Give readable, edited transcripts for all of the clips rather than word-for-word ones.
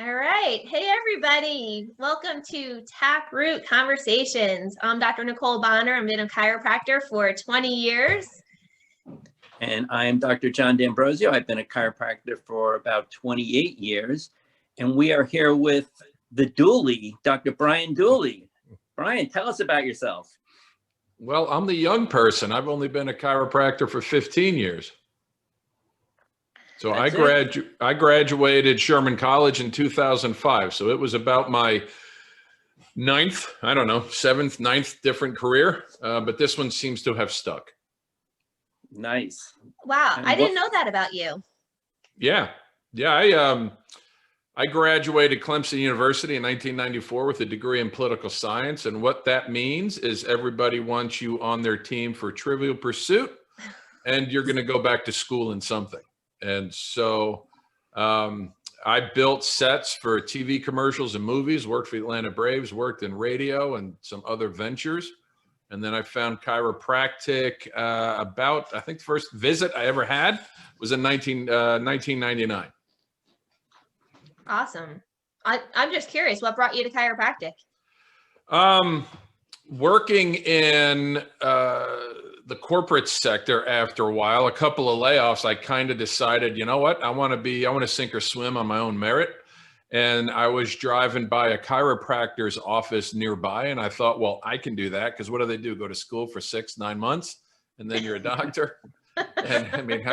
All right. Hey, everybody. Welcome to Taproot Conversations. I'm Dr. Nicole Bonner. I've been a chiropractor for 20 years. And I am Dr. John D'Ambrosio. I've been a chiropractor for about 28 years. And we are here with the Dooley, Dr. Brian Dooley. Brian, tell us about yourself. Well, I'm the young person. I've only been a chiropractor for 15 years. So I graduated Sherman College in 2005. So it was about my seventh, ninth different career. But this one seems to have stuck. Nice. Wow. I didn't know that about you. Yeah. I graduated Clemson University in 1994 with a degree in political science. And what that means is everybody wants you on their team for Trivial Pursuit, and you're going to go back to school in something. And so I built sets for TV commercials and movies, worked for the Atlanta Braves, worked in radio and some other ventures. And then I found chiropractic I think the first visit I ever had was in 1999. Awesome. I'm just curious, what brought you to chiropractic? Working in the corporate sector after a while, a couple of layoffs, I kind of decided, you know what, I want to sink or swim on my own merit. And I was driving by a chiropractor's office nearby, and I thought, well, I can do that, because what do? Go to school for 6-9 months, and then you're a doctor? And I mean,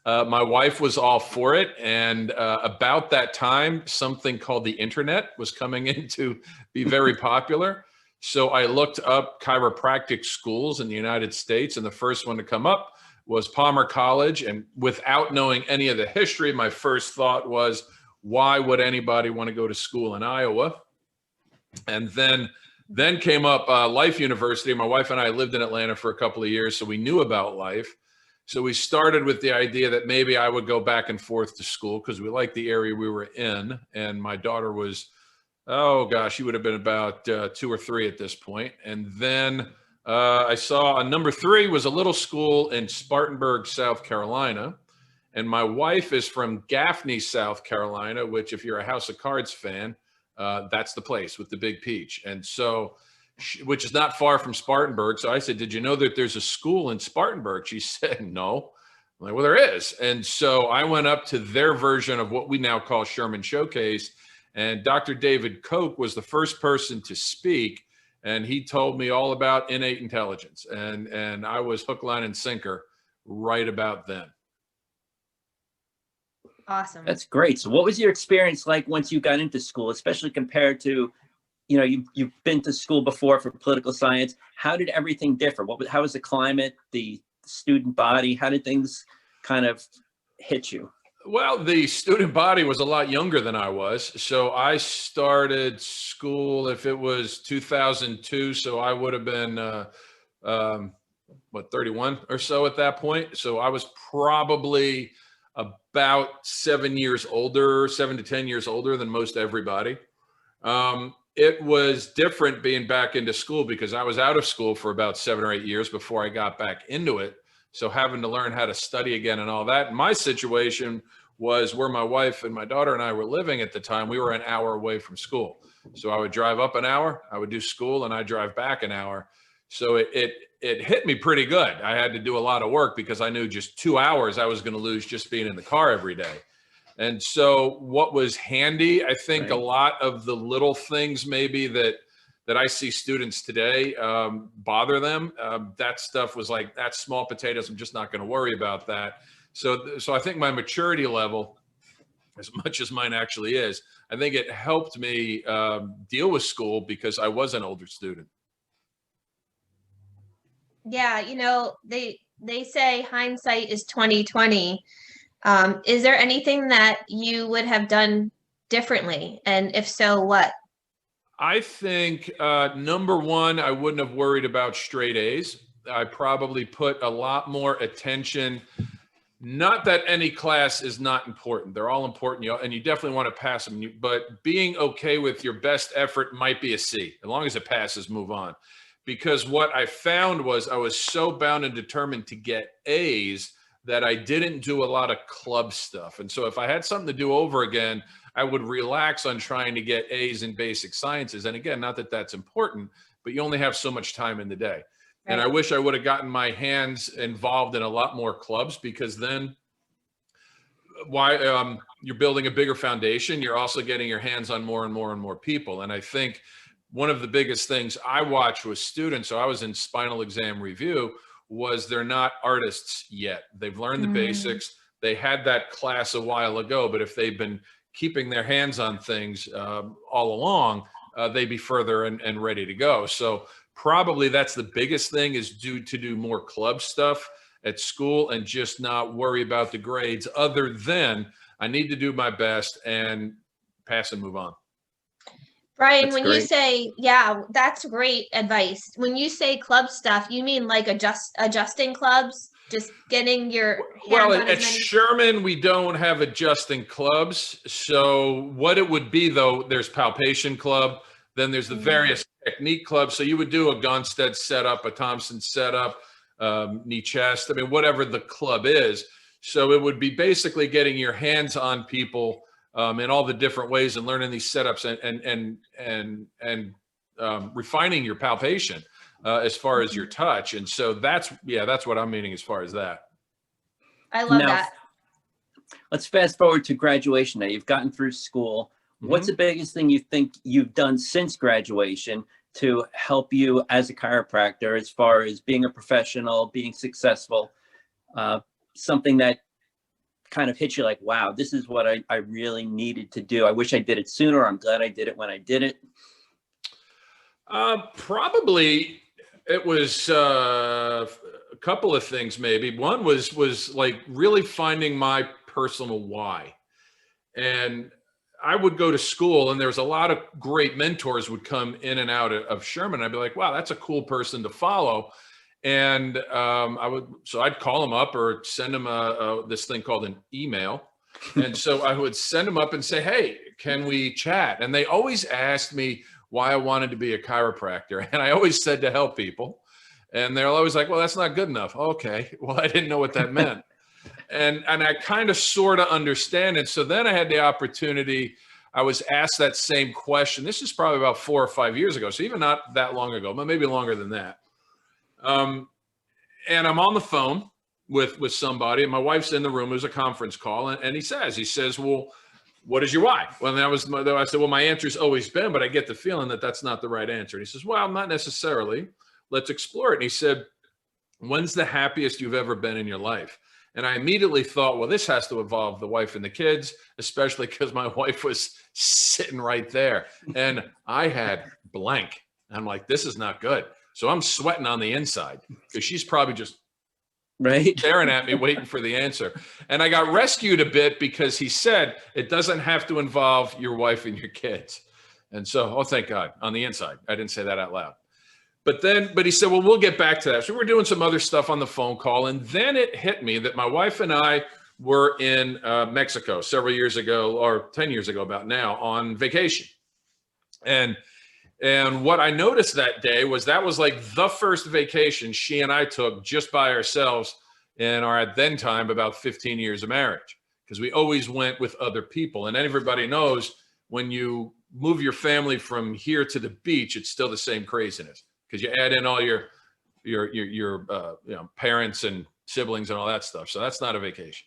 my wife was all for it. And about that time, something called the internet was coming in to be very popular. So I looked up chiropractic schools in the United States, and the first one to come up was Palmer College. And without knowing any of the history, my first thought was, why would anybody want to go to school in Iowa? And then came up Life University. My wife and I lived in Atlanta for a couple of years, so we knew about Life. So we started with the idea that maybe I would go back and forth to school because we liked the area we were in. And my daughter was, she would have been about 2 or 3 at this point. And then I saw number 3 was a little school in Spartanburg, South Carolina. And my wife is from Gaffney, South Carolina, which, if you're a House of Cards fan, that's the place with the big peach. And so, which is not far from Spartanburg. So I said, did you know that there's a school in Spartanburg? She said, no. I'm like, well, there is. And so I went up to their version of what we now call Sherman Showcase. And Dr. David Koch was the first person to speak. And he told me all about innate intelligence. And I was hook, line, and sinker right about then. Awesome. That's great. So what was your experience like once you got into school, especially compared to, you've been to school before for political science. How did everything differ? How was the climate, the student body? How did things kind of hit you? Well, the student body was a lot younger than I was. So I started school, if it was 2002, so I would have been, 31 or so at that point. So I was probably about 7 to 10 years older than most everybody. It was different being back into school because I was out of school for about 7 or 8 years before I got back into it. So having to learn how to study again and all that. My situation was where my wife and my daughter and I were living at the time. We were an hour away from school. So I would drive up an hour, I would do school, and I'd drive back an hour. So it hit me pretty good. I had to do a lot of work because I knew just 2 hours I was going to lose just being in the car every day. And so what was handy, I think a lot of the little things maybe that I see students today bother them. That stuff was like, that's small potatoes. I'm just not going to worry about that. So I think my maturity level, as much as mine actually is, I think it helped me deal with school because I was an older student. Yeah, they say hindsight is 20/20. Is there anything that you would have done differently? And if so, what? I think number one, I wouldn't have worried about straight A's. I probably put a lot more attention. Not that any class is not important. They're all important, and you definitely want to pass them. But being okay with your best effort might be a C. As long as it passes, move on. Because what I found was I was so bound and determined to get A's that I didn't do a lot of club stuff. And so if I had something to do over again, I would relax on trying to get A's in basic sciences. And again, not that that's important, but you only have so much time in the day. And I wish I would have gotten my hands involved in a lot more clubs, because then you're building a bigger foundation. You're also getting your hands on more and more and more people. And I think one of the biggest things I watch with students, so I was in spinal exam review, was they're not artists yet. They've learned the basics. They had that class a while ago, but if they've been keeping their hands on things all along, they'd be further and ready to go. So probably that's the biggest thing, is to do more club stuff at school and just not worry about the grades, other than I need to do my best and pass and move on. Brian, That's when great. you say, yeah, that's great advice. When you say club stuff, you mean like adjusting clubs, just getting your Well, hands on at as many. Sherman, we don't have adjusting clubs. So what it would be, though, there's palpation club, then there's the various technique clubs. So you would do a Gunstead setup, a Thompson setup, knee chest, I mean, whatever the club is. So it would be basically getting your hands on people in all the different ways and learning these setups and refining your palpation as far as your touch. And so that's what I'm meaning as far as that. I love Now, that. let's fast forward to graduation. Now you've gotten through school. What's the biggest thing you think you've done since graduation to help you as a chiropractor, as far as being a professional, being successful? Something that kind of hit you like, wow, this is what I really needed to do. I wish I did it sooner. I'm glad I did it when I did it. Probably it was a couple of things. Maybe one was like really finding my personal why. And I would go to school, and there was a lot of great mentors would come in and out of Sherman. I'd be like, wow, that's a cool person to follow. And I'd call them up or send them this thing called an email. And so I would send them up and say, hey, can we chat? And they always asked me why I wanted to be a chiropractor. And I always said to help people. And they're always like, well, that's not good enough. Okay, well, I didn't know what that meant. And I kind of sort of understand it. So then I had the opportunity. I was asked that same question. This is probably about 4 or 5 years ago. So even not that long ago, but maybe longer than that. And I'm on the phone with somebody, and my wife's in the room. It was a conference call. And he says, well, what is your why? Well, I said, well, my answer's always been, but I get the feeling that that's not the right answer. And he says, well, not necessarily. Let's explore it. And he said, when's the happiest you've ever been in your life? And I immediately thought, well, this has to involve the wife and the kids, especially because my wife was sitting right there. And I had blank. I'm like, this is not good. So I'm sweating on the inside because she's probably just staring at me, waiting for the answer. And I got rescued a bit because he said, it doesn't have to involve your wife and your kids. And so, oh, thank God, on the inside. I didn't say that out loud. But he said, well, we'll get back to that. So we're doing some other stuff on the phone call. And then it hit me that my wife and I were in Mexico several years ago, or 10 years ago about now, on vacation. And what I noticed that day was that was like the first vacation she and I took just by ourselves in our, at then time, about 15 years of marriage, because we always went with other people. And everybody knows when you move your family from here to the beach, it's still the same craziness, because you add in all your parents and siblings and all that stuff. So that's not a vacation.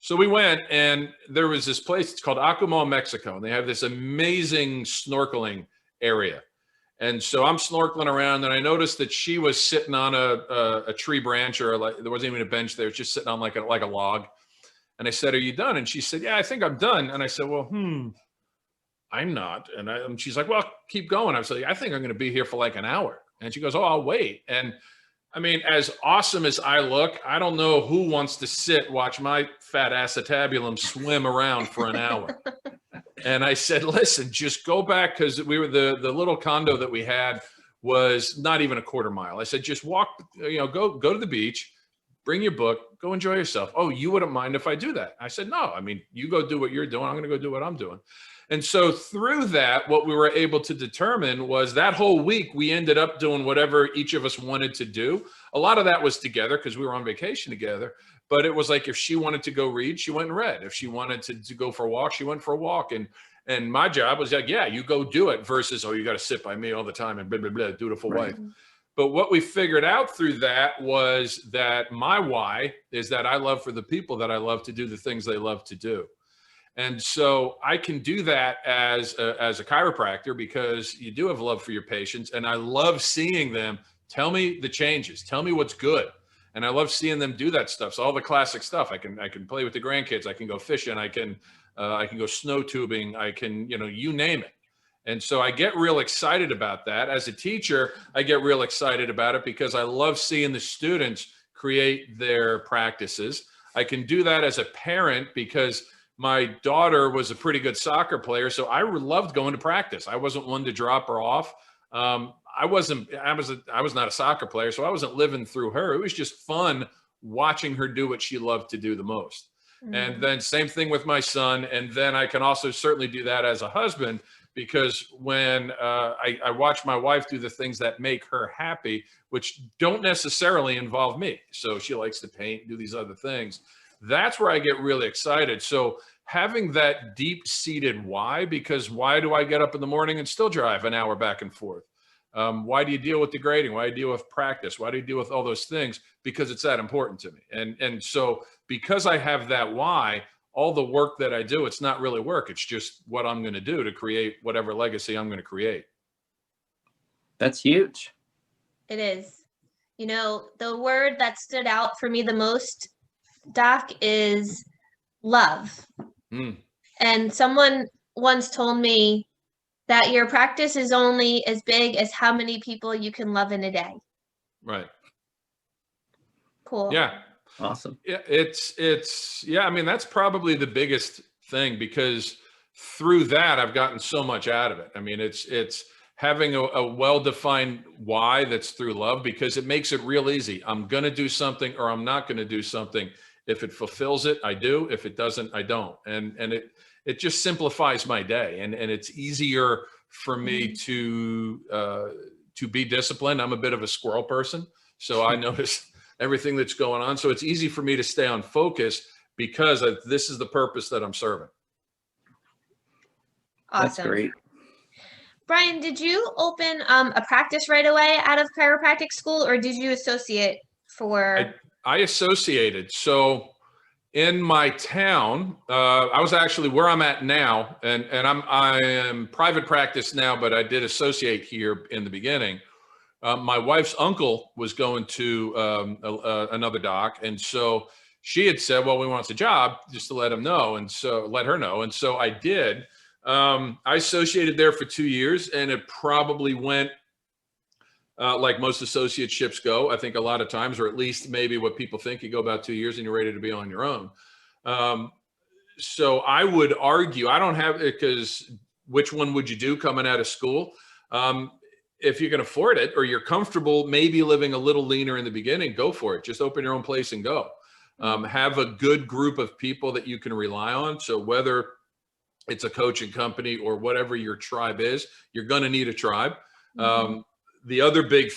So we went, and there was this place, it's called Akumal, Mexico, and they have this amazing snorkeling area. And so I'm snorkeling around, and I noticed that she was sitting on a tree branch, or like, there wasn't even a bench there, just sitting on like a log. And I said, are you done? And she said, yeah, I think I'm done. And I said, well, I'm not. And she's like, well, keep going. I was like, I think I'm going to be here for like an hour. And she goes, oh, I'll wait. And I mean, as awesome as I look, I don't know who wants to watch my fat acetabulum swim around for an hour. And I said, listen, just go back, because we were the little condo that we had was not even a quarter mile. I said, just walk, go to the beach, bring your book, go enjoy yourself. Oh, you wouldn't mind if I do that? I said, no, I mean, you go do what you're doing. I'm going to go do what I'm doing. And so through that, what we were able to determine was that whole week, we ended up doing whatever each of us wanted to do. A lot of that was together because we were on vacation together. But it was like, if she wanted to go read, she went and read. If she wanted to go for a walk, she went for a walk. And And my job was like, yeah, you go do it versus, oh, you got to sit by me all the time and blah, blah, blah, dutiful wife. But what we figured out through that was that my why is that I love for the people that I love to do the things they love to do. And so I can do that as a chiropractor because you do have love for your patients. And I love seeing them tell me the changes, tell me what's good. And I love seeing them do that stuff. So all the classic stuff, I can play with the grandkids. I can go fishing. I can go snow tubing. I can, you name it. And so I get real excited about that. As a teacher, I get real excited about it because I love seeing the students create their practices. I can do that as a parent because my daughter was a pretty good soccer player. So I loved going to practice. I wasn't one to drop her off. I was not a soccer player, so I wasn't living through her. It was just fun watching her do what she loved to do the most. And then same thing with my son. And then I can also certainly do that as a husband, because when I watch my wife do the things that make her happy, which don't necessarily involve me. So she likes to paint, do these other things. That's where I get really excited. So having that deep-seated why, because why do I get up in the morning and still drive an hour back and forth? Why do you deal with the grading? Why do you deal with practice? Why do you deal with all those things? Because it's that important to me. And so because I have that why, all the work that I do, it's not really work. It's just what I'm going to do to create whatever legacy I'm going to create. That's huge. It is. The word that stood out for me the most, Doc, is love. And someone once told me that your practice is only as big as how many people you can love in a day. Right. Cool. Yeah. Awesome. Yeah, I mean, that's probably the biggest thing, because through that, I've gotten so much out of it. I mean, it's having a well-defined why that's through love, because it makes it real easy. I'm going to do something or I'm not going to do something. If it fulfills it, I do. If it doesn't, I don't. And it just simplifies my day. And it's easier for me to be disciplined. I'm a bit of a squirrel person, so I notice everything that's going on. So it's easy for me to stay on focus because this is the purpose that I'm serving. Awesome. That's great. Brian, did you open a practice right away out of chiropractic school, or did you associate for? I associated. So in my town, I was actually where I'm at now, and I am private practice now, but I did associate here in the beginning. My wife's uncle was going to another doc, and so she had said, "Well, we want a job," just to let her know, and so I did. I associated there for 2 years, and it probably went like most associateships go. I think a lot of times, or at least maybe what people think, you go about 2 years and you're ready to be on your own. So I would argue, I don't have it, because which one would you do coming out of school? If you can afford it, or you're comfortable maybe living a little leaner in the beginning, go for it. Just open your own place and go. Have a good group of people that you can rely on. So whether it's a coaching company or whatever your tribe is, you're going to need a tribe. The other big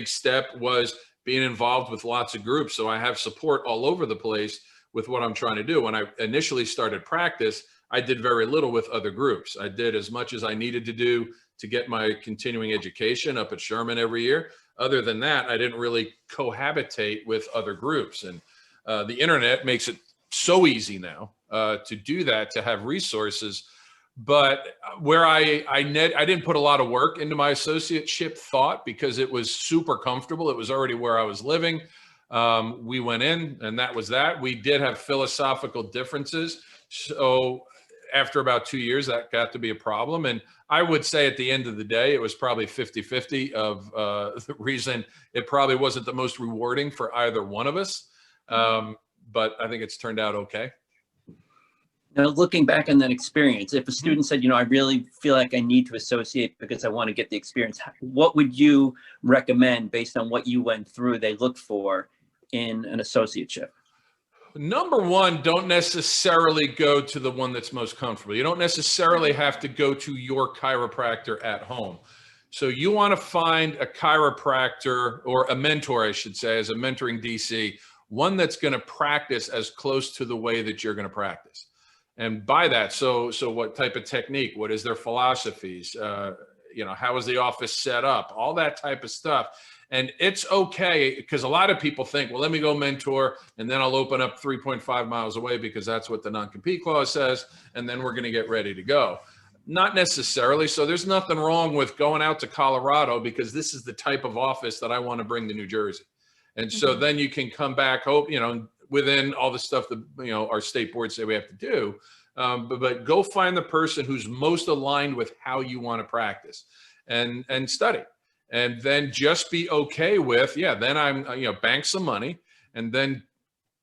step was being involved with lots of groups. So I have support all over the place with what I'm trying to do. When I initially started practice, I did very little with other groups. I did as much as I needed to do to get my continuing education up at Sherman every year. Other than that, I didn't really cohabitate with other groups. And the internet makes it so easy now to do that, to have resources. But where I didn't put a lot of work into my associateship thought, because it was super comfortable. It was already where I was living. We went in, and that was that. We did have philosophical differences. So after about 2 years, that got to be a problem. And I would say at the end of the day, it was probably 50-50 of the reason it probably wasn't the most rewarding for either one of us. But I think it's turned out okay. Now, looking back on that experience, if a student said, I really feel like I need to associate because I want to get the experience, what would you recommend based on what you went through they look for in an associateship? Number one, don't necessarily go to the one that's most comfortable. You don't necessarily have to go to your chiropractor at home. So you want to find a chiropractor, or a mentor, I should say, as a mentoring DC, one that's going to practice as close to the way that you're going to practice. And by that, so what type of technique? What is their philosophies? How is the office set up? All that type of stuff. And it's okay, because a lot of people think, well, let me go mentor and then I'll open up 3.5 miles away because that's what the non-compete clause says, and then we're going to get ready to go. Not necessarily. So there's nothing wrong with going out to Colorado, because this is the type of office that I want to bring to New Jersey. And so then you can come back, within all the stuff that, our state boards say we have to do. But go find the person who's most aligned with how you want to practice and study. And then just be okay with, then I'm, bank some money and then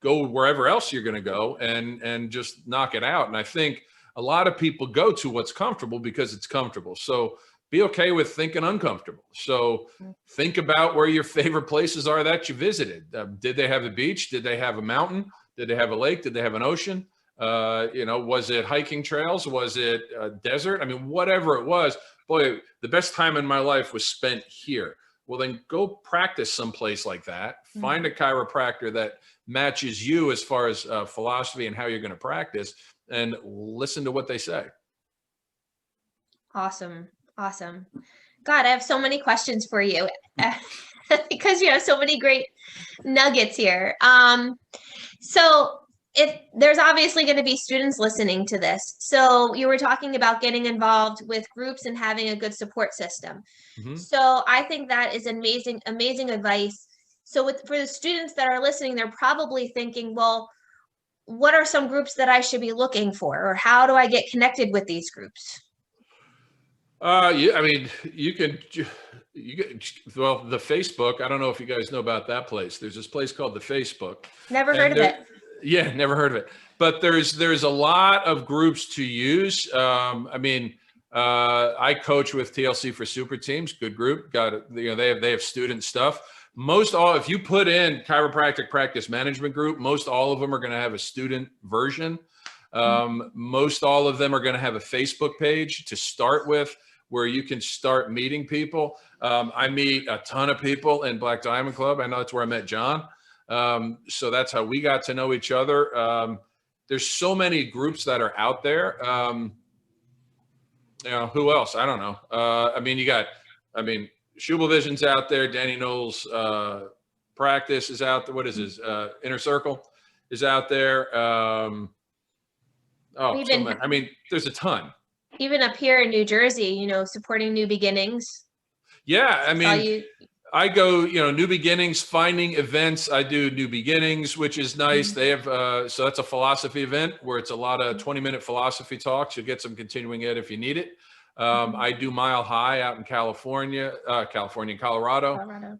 go wherever else you're going to go and just knock it out. And I think a lot of people go to what's comfortable because it's comfortable. So be okay with thinking uncomfortable. So think about where your favorite places are that you visited. Did they have a beach? Did they have a mountain? Did they have a lake? Did they have an ocean? Was it hiking trails? Was it a desert? I mean, whatever it was, boy, the best time in my life was spent here. Well, then go practice someplace like that. Find a chiropractor that matches you as far as philosophy and how you're going to practice, and listen to what they say. Awesome. God, I have so many questions for you because you have so many great nuggets here. So if there's obviously going to be students listening to this. So you were talking about getting involved with groups and having a good support system. So I think that is amazing advice. So for the students that are listening, they're probably thinking, well, what are some groups that I should be looking for, or how do I get connected with these groups? You can, the Facebook, I don't know if you guys know about that place. There's this place called the Facebook. Never heard of it. Yeah, never heard of it. But there's a lot of groups to use. I coach with TLC for Super Teams, good group. They have student stuff. If you put in chiropractic practice management group, most all of them are going to have a student version. Most all of them are going to have a Facebook page to start with, where you can start meeting people. I meet a ton of people in Black Diamond Club. I know that's where I met John. So that's how we got to know each other. There's so many groups that are out there. Who else? I don't know. Schubel Vision's out there. Danny Knowles' practice is out there. What is his? Inner Circle is out there. There's a ton. Even up here in New Jersey, supporting New Beginnings. Yeah, I go, New Beginnings, finding events. I do New Beginnings, which is nice. They have, so that's a philosophy event where it's a lot of 20-minute philosophy talks. You'll get some continuing ed if you need it. I do Mile High out in Colorado.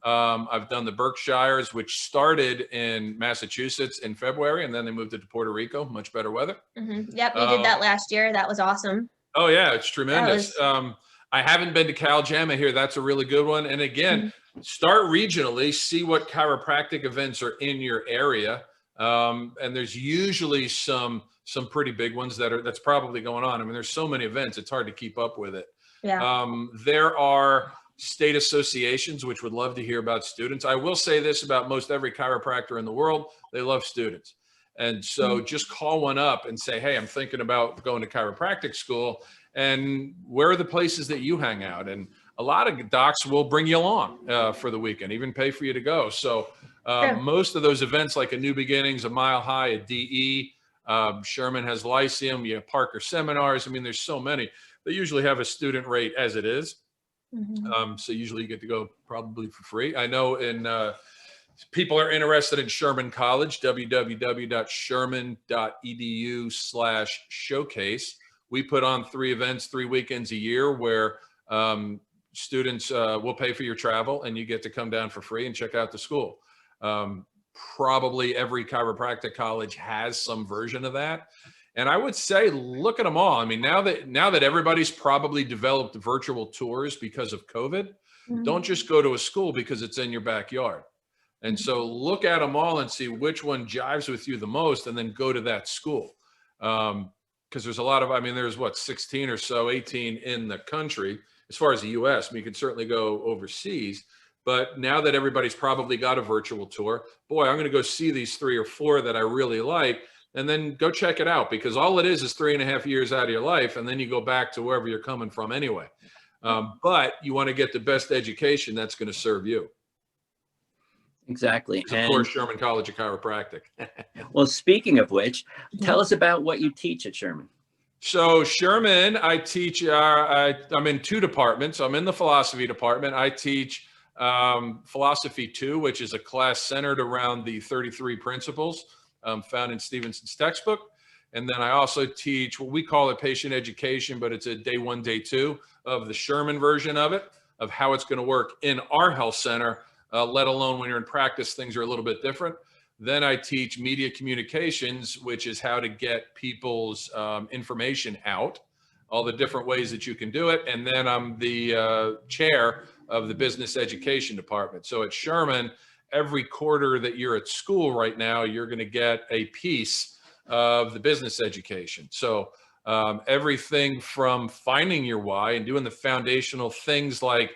I've done the Berkshires, which started in Massachusetts in February, and then they moved it to Puerto Rico, much better weather. Yep, you did that last year. That was awesome. Oh yeah, it's tremendous. I haven't been to Cal Jam. I hear that's a really good one. And again, start regionally, see what chiropractic events are in your area. And there's usually some pretty big ones that's probably going on. There's so many events, it's hard to keep up with it. Yeah. There are state associations which would love to hear about students. I will say this about most every chiropractor in the world: they love students. And so just call one up and say, hey, I'm thinking about going to chiropractic school, and where are the places that you hang out? And a lot of docs will bring you along for the weekend, even pay for you to go. So most of those events, like a New Beginnings, a Mile High, a DE, Sherman has Lyceum, you have Parker Seminars. There's so many. They usually have a student rate as it is. So usually you get to go probably for free. I know people are interested in Sherman College, www.sherman.edu/showcase. We put on 3 events, 3 weekends a year where students will pay for your travel and you get to come down for free and check out the school. Probably every chiropractic college has some version of that. And I would say, look at them all. Now that everybody's probably developed virtual tours because of COVID, don't just go to a school because it's in your backyard. And so look at them all and see which one jives with you the most, and then go to that school. Because there's a lot of, there's 16 or so, 18 in the country as far as the US. You could certainly go overseas. But now that everybody's probably got a virtual tour, boy, I'm going to go see these 3 or 4 that I really like. and then go check it out, because all it is 3.5 years out of your life, and then you go back to wherever you're coming from anyway. But you want to get the best education that's going to serve you. Exactly. Of course, Sherman College of Chiropractic. Well, speaking of which, tell us about what you teach at Sherman. So Sherman, I teach, I'm in 2 departments. I'm in the philosophy department. I teach Philosophy 2, which is a class centered around the 33 principles found in Stevenson's textbook. And then I also teach what we call it patient education, but it's a day 1, day 2 of the Sherman version of it, of how it's going to work in our health center, let alone when you're in practice, things are a little bit different. Then I teach media communications, which is how to get people's information out, all the different ways that you can do it. And then I'm the chair of the business education department. So at Sherman, every quarter that you're at school right now, you're going to get a piece of the business education. So everything from finding your why and doing the foundational things like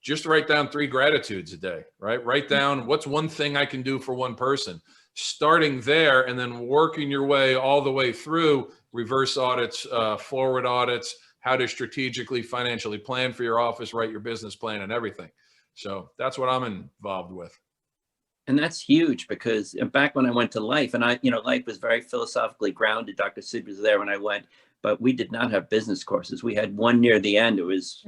just write down 3 gratitudes a day, right? Write down what's one thing I can do for one person, starting there and then working your way all the way through reverse audits, forward audits, how to strategically, financially plan for your office, write your business plan and everything. So that's what I'm involved with. And that's huge, because back when I went to Life, and Life was very philosophically grounded. Dr. Sid was there when I went, but we did not have business courses. We had one near the end. It was,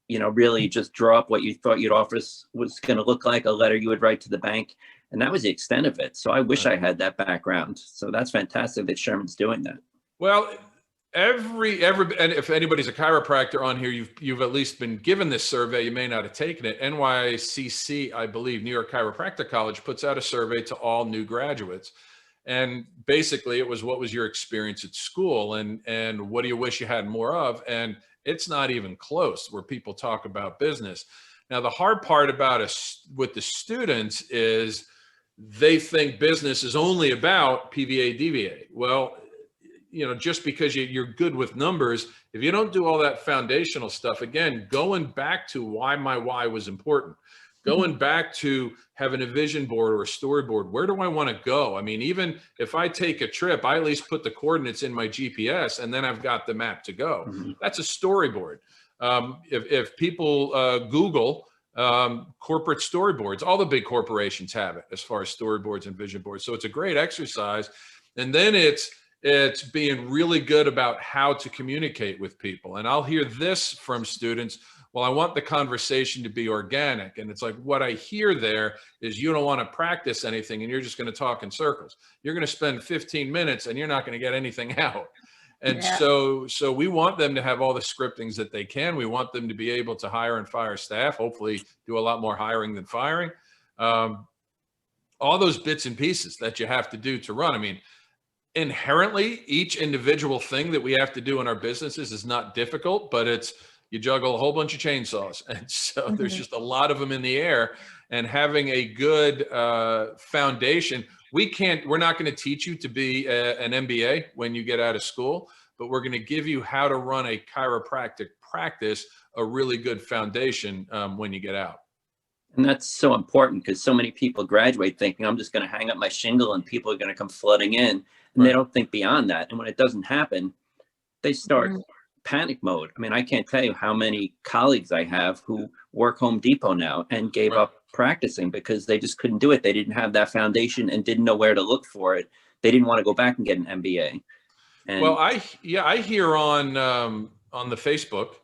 really just draw up what you thought your office was going to look like, a letter you would write to the bank. And that was the extent of it. So I wish I had that background. So that's fantastic that Sherman's doing that. Well, every and if anybody's a chiropractor on here, you've at least been given this survey. You may not have taken it. NYCC, I believe, New York Chiropractic College, puts out a survey to all new graduates, and basically it was, what was your experience at school, and what do you wish you had more of? And it's not even close where people talk about business. Now, the hard part about us with the students is they think business is only about PVA, DVA. Well, just because you're good with numbers, if you don't do all that foundational stuff, again, going back to why my why was important, going back to having a vision board or a storyboard, where do I want to go? I mean, even if I take a trip, I at least put the coordinates in my GPS, and then I've got the map to go. That's a storyboard. If people Google corporate storyboards, all the big corporations have it as far as storyboards and vision boards. So it's a great exercise. And then it's being really good about how to communicate with people. And I'll hear this from students: well, I want the conversation to be organic. And it's like, what I hear there is you don't want to practice anything, and you're just going to talk in circles. You're going to spend 15 minutes and you're not going to get anything out. And so we want them to have all the scriptings that they can. We want them to be able to hire and fire staff, hopefully do a lot more hiring than firing. All those bits and pieces that you have to do to run. I mean, inherently, each individual thing that we have to do in our businesses is not difficult, but it's, you juggle a whole bunch of chainsaws. And so there's just a lot of them in the air, and having a good foundation. We're not going to teach you to be an MBA when you get out of school, but we're going to give you how to run a chiropractic practice, a really good foundation when you get out. And that's so important, because so many people graduate thinking, I'm just going to hang up my shingle and people are going to come flooding in. And they don't think beyond that. And when it doesn't happen, they start panic mode. I mean, I can't tell you how many colleagues I have who work Home Depot now and gave up practicing because they just couldn't do it. They didn't have that foundation and didn't know where to look for it. They didn't want to go back and get an MBA. And well, I hear on the Facebook,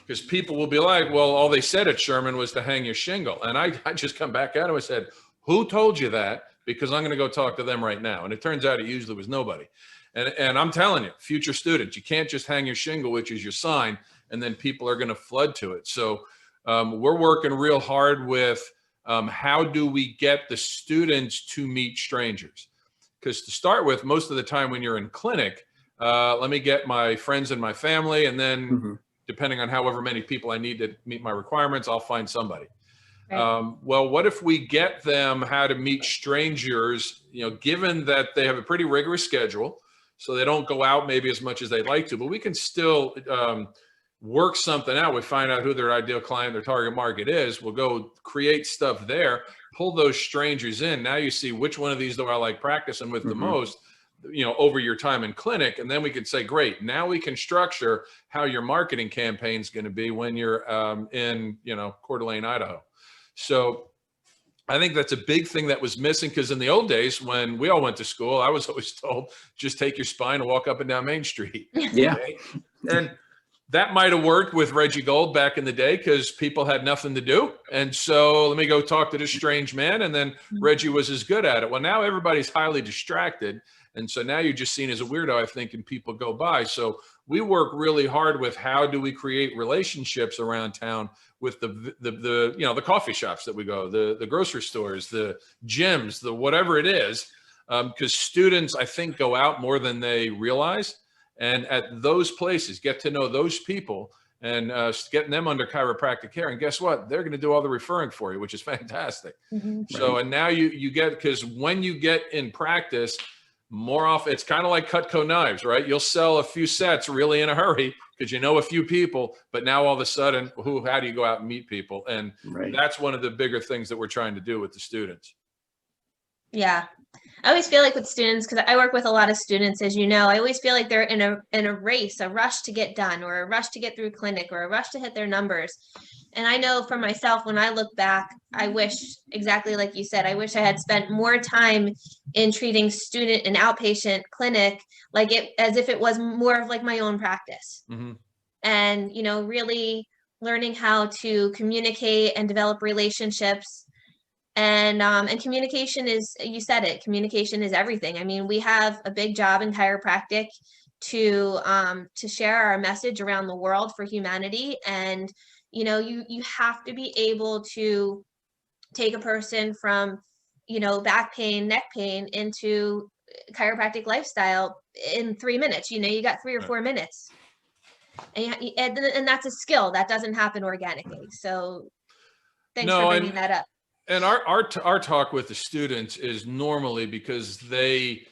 because people will be like, well, all they said at Sherman was to hang your shingle. And I just come back at them and said, who told you that? Because I'm going to go talk to them right now. And it turns out it usually was nobody. And I'm telling you, future students, you can't just hang your shingle, which is your sign, and then people are going to flood to it. So we're working real hard with how do we get the students to meet strangers? Because to start with, most of the time when you're in clinic, let me get my friends and my family, and then depending on however many people I need to meet my requirements, I'll find somebody. Right. Well, what if we get them how to meet strangers, given that they have a pretty rigorous schedule, so they don't go out maybe as much as they'd like to, but we can still work something out. We find out who their ideal client, their target market is. We'll go create stuff there, pull those strangers in. Now you see which one of these do I like practicing with the most. over your time in clinic. And then we could say, great, now we can structure how your marketing campaign is going to be when you're in, Coeur d'Alene, Idaho. So I think that's a big thing that was missing, because in the old days when we all went to school, I was always told, just take your spine and walk up and down Main Street. Yeah. Okay? And that might have worked with Reggie Gold back in the day because people had nothing to do. And so let me go talk to this strange man. And then Reggie was as good at it. Well, now everybody's highly distracted. And so now you're just seen as a weirdo, I think, and people go by. So we work really hard with how do we create relationships around town with the coffee shops that we go, the grocery stores, the gyms, the whatever it is, because students, I think, go out more than they realize. And at those places, get to know those people and getting them under chiropractic care. And guess what? They're going to do all the referring for you, which is fantastic. Mm-hmm. So, and now you get, because when you get in practice, more often, it's kind of like Cutco knives, right? You'll sell a few sets really in a hurry because you know a few people, but now all of a sudden, how do you go out and meet people? And that's one of the bigger things that we're trying to do with the students. Yeah. I always feel like with students, because I work with a lot of students, as you know, I always feel like they're in a race, a rush to get done, or a rush to get through clinic, or a rush to hit their numbers. And I know for myself, when I look back, I wish, exactly like you said, I wish I had spent more time in treating student and outpatient clinic, as if it was more of like my own practice. Mm-hmm. And, really learning how to communicate and develop relationships. And communication is, you said it, communication is everything. I mean, we have a big job in chiropractic to share our message around the world for humanity. And, you have to be able to take a person from, back pain, neck pain into chiropractic lifestyle in 3 minutes. You got 3 or 4 minutes. And that's a skill that doesn't happen organically. So thanks for bringing that up. And our talk with the students is normally because they,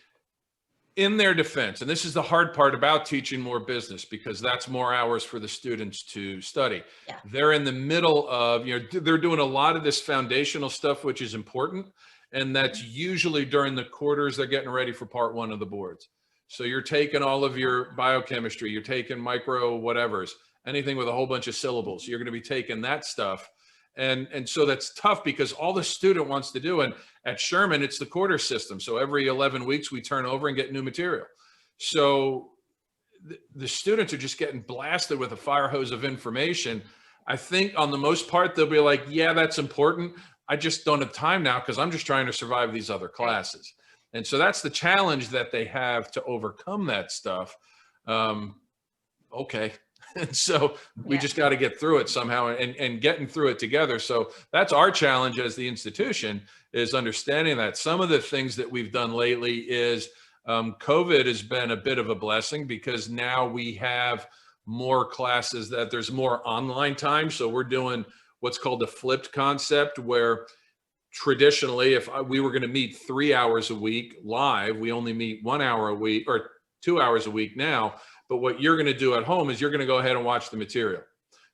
in their defense, and this is the hard part about teaching more business, because that's more hours for the students to study. Yeah. They're in the middle of, they're doing a lot of this foundational stuff, which is important. And that's usually during the quarters they're getting ready for part 1 of the boards. So you're taking all of your biochemistry, you're taking micro whatevers, anything with a whole bunch of syllables. You're going to be taking that stuff. And so that's tough because all the student wants to do, and at Sherman, it's the quarter system. So every 11 weeks we turn over and get new material. So the students are just getting blasted with a fire hose of information. I think on the most part, they'll be like, yeah, that's important. I just don't have time now because I'm just trying to survive these other classes. And so that's the challenge that they have to overcome that stuff. Okay. And so we just got to get through it somehow and getting through it together. So that's our challenge as the institution, is understanding that some of the things that we've done lately is COVID has been a bit of a blessing, because now we have more classes that there's more online time. So we're doing what's called the flipped concept, where traditionally, if we were going to meet 3 hours a week live, we only meet 1 hour a week or 2 hours a week now. But what you're going to do at home is you're going to go ahead and watch the material.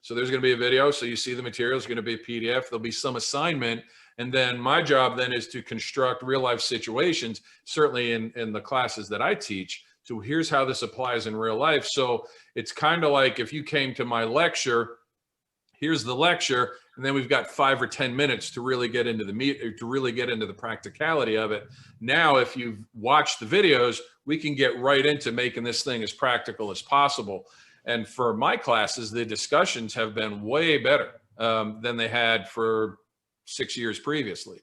So there's going to be a video. So you see the material is going to be a PDF. There'll be some assignment. And then my job then is to construct real life situations, certainly in the classes that I teach. So here's how this applies in real life. So it's kind of like if you came to my lecture, here's the lecture, and then we've got 5 or 10 minutes to really get into the practicality of it. Now, if you've watched the videos, we can get right into making this thing as practical as possible. And for my classes, the discussions have been way better than they had for 6 years previously.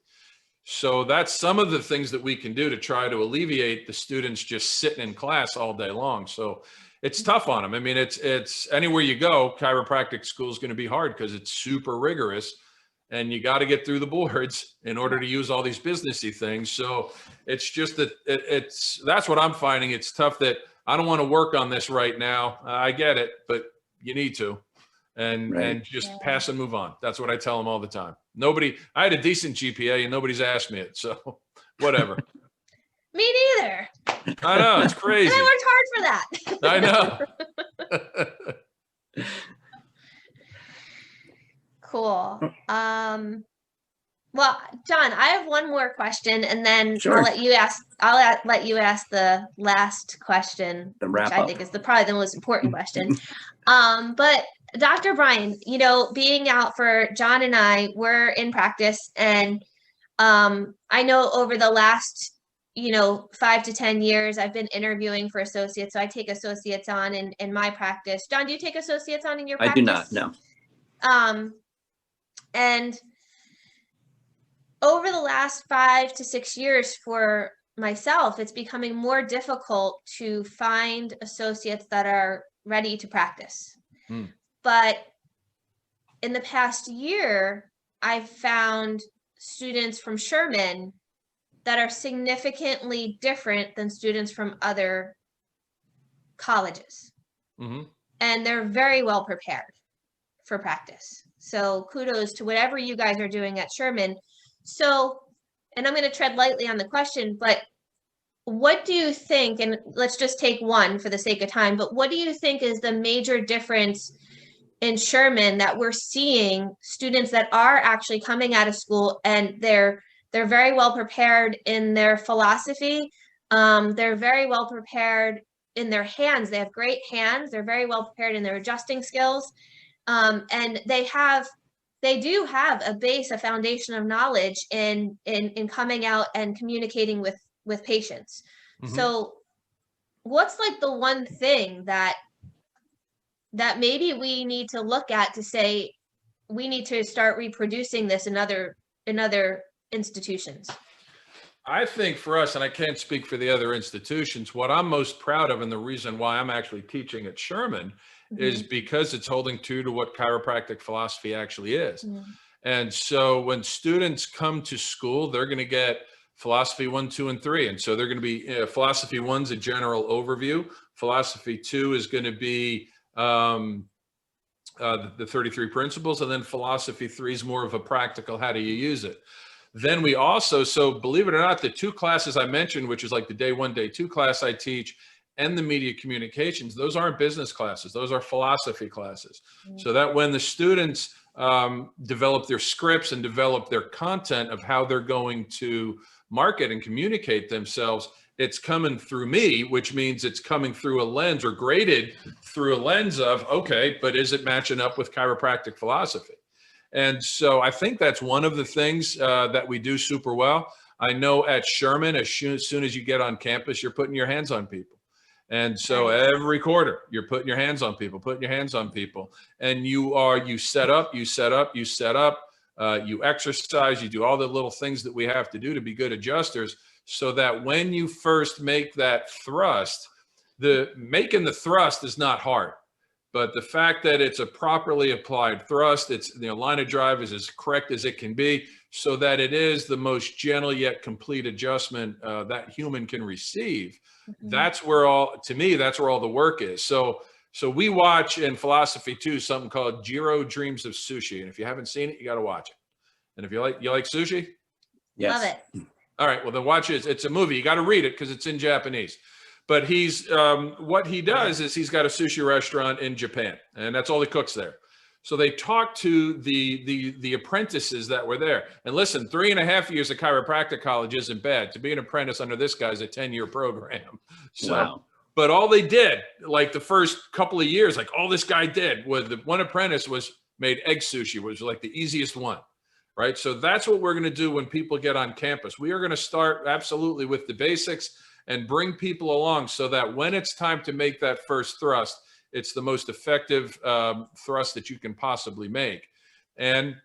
So that's some of the things that we can do to try to alleviate the students just sitting in class all day long. So it's tough on them. I mean, it's anywhere you go, chiropractic school is going to be hard because it's super rigorous, and you got to get through the boards in order to use all these businessy things. So it's just that that's what I'm finding. It's tough that I don't want to work on this right now. I get it, but you need to, and just pass and move on. That's what I tell them all the time. I had a decent GPA and nobody's asked me it. So whatever. Me neither. I know, it's crazy. And I worked hard for that. I know. Cool. Well, John, I have one more question, and then Sure. I'll let you ask. Let you ask the last question, The which wrap I up. think is probably the most important question. But Dr. Brian, being out for John and I, we're in practice, and I know over the last 5 to 10 years, I've been interviewing for associates. So I take associates on in my practice. John, do you take associates on in your practice? I do not, no. And over the last 5 to 6 years for myself, it's becoming more difficult to find associates that are ready to practice. But in the past year, I've found students from Sherman that are significantly different than students from other colleges. And they're very well prepared for practice. So kudos to whatever you guys are doing at Sherman. So, and I'm going to tread lightly on the question, but what do you think, and let's just take one for the sake of time, but what do you think is the major difference in Sherman that we're seeing students that are actually coming out of school and they're very well prepared in their philosophy. They're very well prepared in their hands. They have great hands. They're very well prepared in their adjusting skills. And they do have a foundation of knowledge in coming out and communicating with patients. So what's like the one thing that maybe we need to look at to say we need to start reproducing this in other institutions? I think for us, and I can't speak for the other institutions, what I'm most proud of and the reason why I'm actually teaching at Sherman is because it's holding true to what chiropractic philosophy actually is. And so when students come to school, they're going to get philosophy 1, 2, and 3. And so they're going to be philosophy 1's a general overview. Philosophy 2 is going to be the 33 principles. And then philosophy 3 is more of a practical, how do you use it? Then we also, so believe it or not, the 2 classes I mentioned, which is like the day 1, day 2 class I teach, and the media communications, those aren't business classes. Those are philosophy classes. So that when the students develop their scripts and develop their content of how they're going to market and communicate themselves, it's coming through me, which means it's coming through a lens or graded through a lens of, okay, but is it matching up with chiropractic philosophy? And so I think that's one of the things that we do super well. I know at Sherman, as soon as you get on campus, you're putting your hands on people. And so every quarter, you're putting your hands on people, and you set up, you exercise, you do all the little things that we have to do to be good adjusters, so that when you first make that thrust, making the thrust is not hard. But the fact that it's a properly applied thrust, it's line of drive is as correct as it can be, so that it is the most gentle yet complete adjustment that human can receive. That's where that's where all the work is. So we watch in philosophy 2 something called Jiro Dreams of Sushi, and if you haven't seen it, you got to watch it. And if you like sushi, Yes. Love it. All right, well then watch it. It's a movie. You got to read it because it's in Japanese. But what he does is he's got a sushi restaurant in Japan, and that's all he cooks there. So they talk to the apprentices that were there. And listen, 3.5 years of chiropractic college isn't bad. To be an apprentice under this guy's a 10-year program. So, wow. But all they did, like the first couple of years, like all this guy did was the one apprentice made egg sushi, which was like the easiest one, right? So that's what we're going to do when people get on campus. We are going to start absolutely with the basics and bring people along so that when it's time to make that first thrust, it's the most effective thrust that you can possibly make. And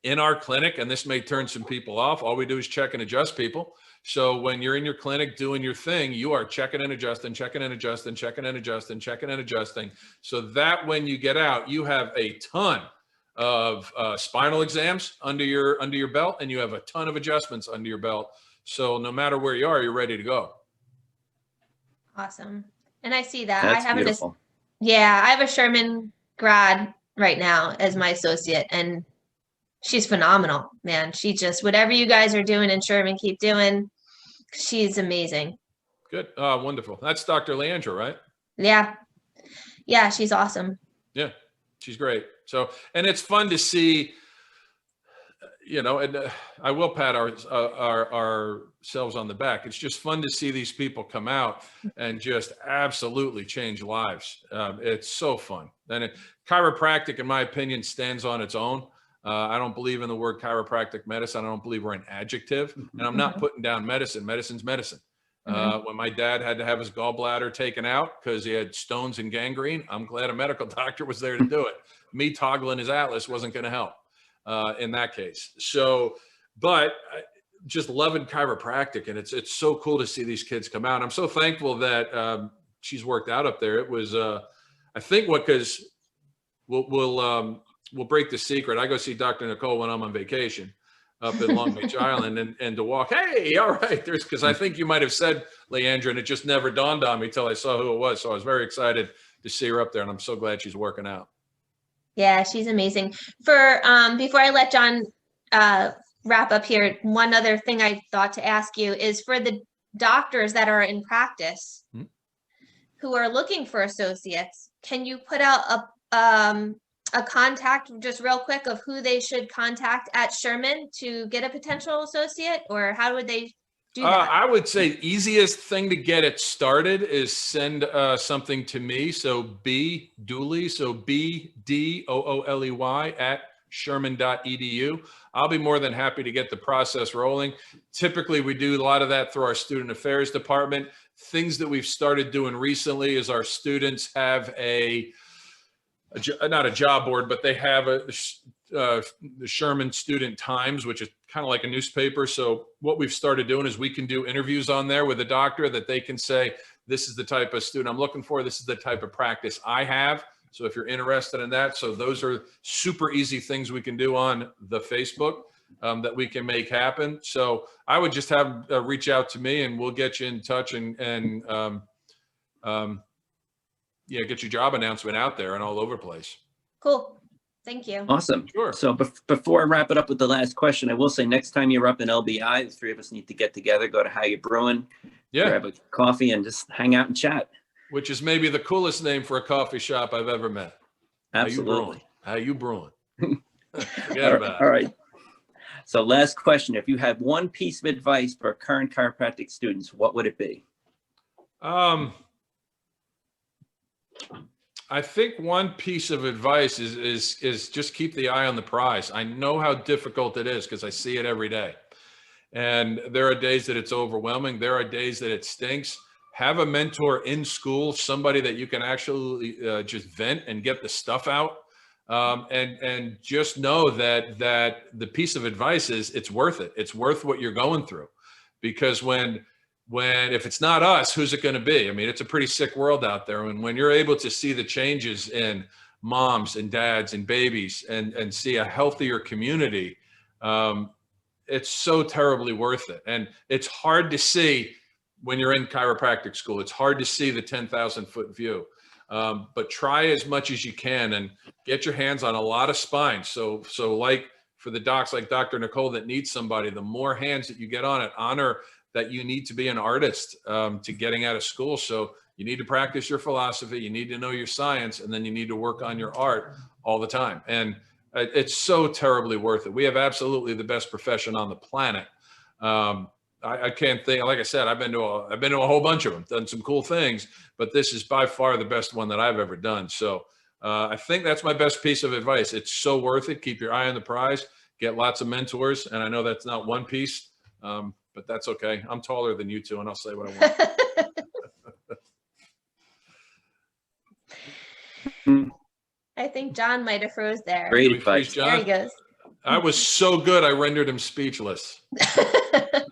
in our clinic, and this may turn some people off, all we do is check and adjust people. So when you're in your clinic doing your thing, you are checking and adjusting, so that when you get out, you have a ton of spinal exams under your belt, and you have a ton of adjustments under your belt. So no matter where you are, you're ready to go. Awesome. And I see that. That's beautiful. I have a Sherman grad right now as my associate, and she's phenomenal, man. She just, whatever you guys are doing in Sherman, keep doing. She's amazing. Good. Wonderful. That's Dr. Leandro, right? Yeah. Yeah, she's awesome. Yeah, she's great. So, and it's fun to see, you know, and I will pat ourselves on the back. It's just fun to see these people come out and just absolutely change lives. It's so fun. And chiropractic, in my opinion, stands on its own. I don't believe in the word chiropractic medicine. I don't believe we're an adjective. And I'm not putting down medicine. Medicine's medicine. When my dad had to have his gallbladder taken out because he had stones and gangrene, I'm glad a medical doctor was there to do it. Me toggling his atlas wasn't going to help in that case. So, but just loving chiropractic, and it's so cool to see these kids come out. I'm so thankful that she's worked out up there. It was, I think, because we'll break the secret. I go see Dr. Nicole when I'm on vacation up in Long Beach Island, and to walk, hey, all right, because I think you might have said Leandra, and it just never dawned on me till I saw who it was. So I was very excited to see her up there, and I'm so glad she's working out. Yeah, she's amazing. For before I let John wrap up here, one other thing I thought to ask you is for the doctors that are in practice who are looking for associates, can you put out a contact just real quick of who they should contact at Sherman to get a potential associate, or how would they do that? I would say easiest thing to get it started is send something to me. So B Dooley, so BDOOLEY at sherman.edu. I'll be more than happy to get the process rolling. Typically, we do a lot of that through our student affairs department. Things that we've started doing recently is our students have not a job board, but they have the Sherman Student Times, which is kind of like a newspaper. So what we've started doing is we can do interviews on there with a doctor that they can say, this is the type of student I'm looking for. This is the type of practice I have. So if you're interested in that, so those are super easy things we can do on the Facebook that we can make happen. So I would just have reach out to me, and we'll get you in touch and get your job announcement out there and all over the place. Cool. Thank you. Awesome. Sure. So before I wrap it up with the last question, I will say next time you're up in LBI, the three of us need to get together, go to How You Brewing, grab a coffee, and just hang out and chat. Which is maybe the coolest name for a coffee shop I've ever met. Absolutely. How You Brewing. Forget about it. All right. So last question. If you had one piece of advice for current chiropractic students, what would it be? I think one piece of advice is just keep the eye on the prize. I know how difficult it is because I see it every day. And there are days that it's overwhelming. There are days that it stinks. Have a mentor in school, somebody that you can actually just vent and get the stuff out. And just know that the piece of advice is it's worth it. It's worth what you're going through, because if it's not us, who's it going to be? I mean, it's a pretty sick world out there. And when you're able to see the changes in moms and dads and babies and see a healthier community, it's so terribly worth it. And it's hard to see when you're in chiropractic school. It's hard to see the 10,000-foot view. But try as much as you can and get your hands on a lot of spines. So like for the docs like Dr. Nicole that needs somebody, the more hands that you get on it, honor that you need to be an artist to getting out of school. So you need to practice your philosophy, you need to know your science, and then you need to work on your art all the time. And it's so terribly worth it. We have absolutely the best profession on the planet. I can't think, like I said, I've been to a whole bunch of them, done some cool things, but this is by far the best one that I've ever done. So I think that's my best piece of advice. It's so worth it. Keep your eye on the prize, get lots of mentors. And I know that's not one piece, but that's okay. I'm taller than you two, and I'll say what I want. I think John might have froze there. Great advice, John. There he goes. I was so good, I rendered him speechless.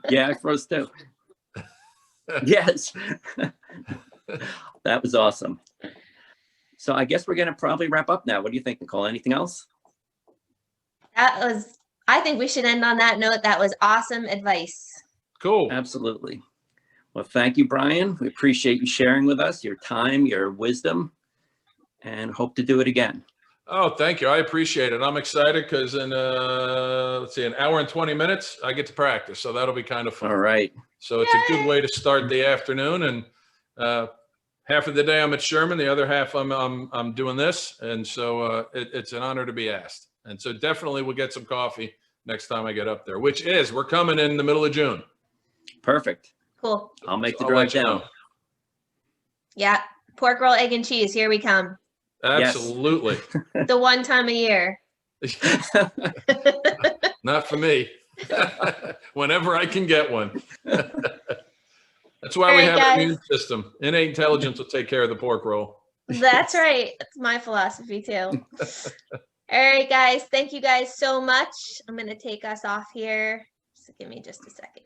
Yeah, I froze too. Yes. That was awesome. So I guess we're going to probably wrap up now. What do you think, Nicole? Anything else? I think we should end on that note. That was awesome advice. Cool. Absolutely. Well, thank you, Brian. We appreciate you sharing with us your time, your wisdom, and hope to do it again. Oh, thank you. I appreciate it. I'm excited because in, let's see, an hour and 20 minutes, I get to practice. So that'll be kind of fun. All right. So it's a good way to start the afternoon. And half of the day I'm at Sherman, the other half I'm doing this. And so it's an honor to be asked. And so definitely we'll get some coffee next time I get up there, which is, we're coming in the middle of June. Perfect. Cool. I'll make the I'll drive let you down. know. Yeah. Pork roll, egg, and cheese. Here we come. Absolutely. The one time a year. Not for me. Whenever I can get one. That's why we have an immune system. Innate intelligence will take care of the pork roll. That's right. That's my philosophy too. All right, guys. Thank you guys so much. I'm going to take us off here. So give me just a second.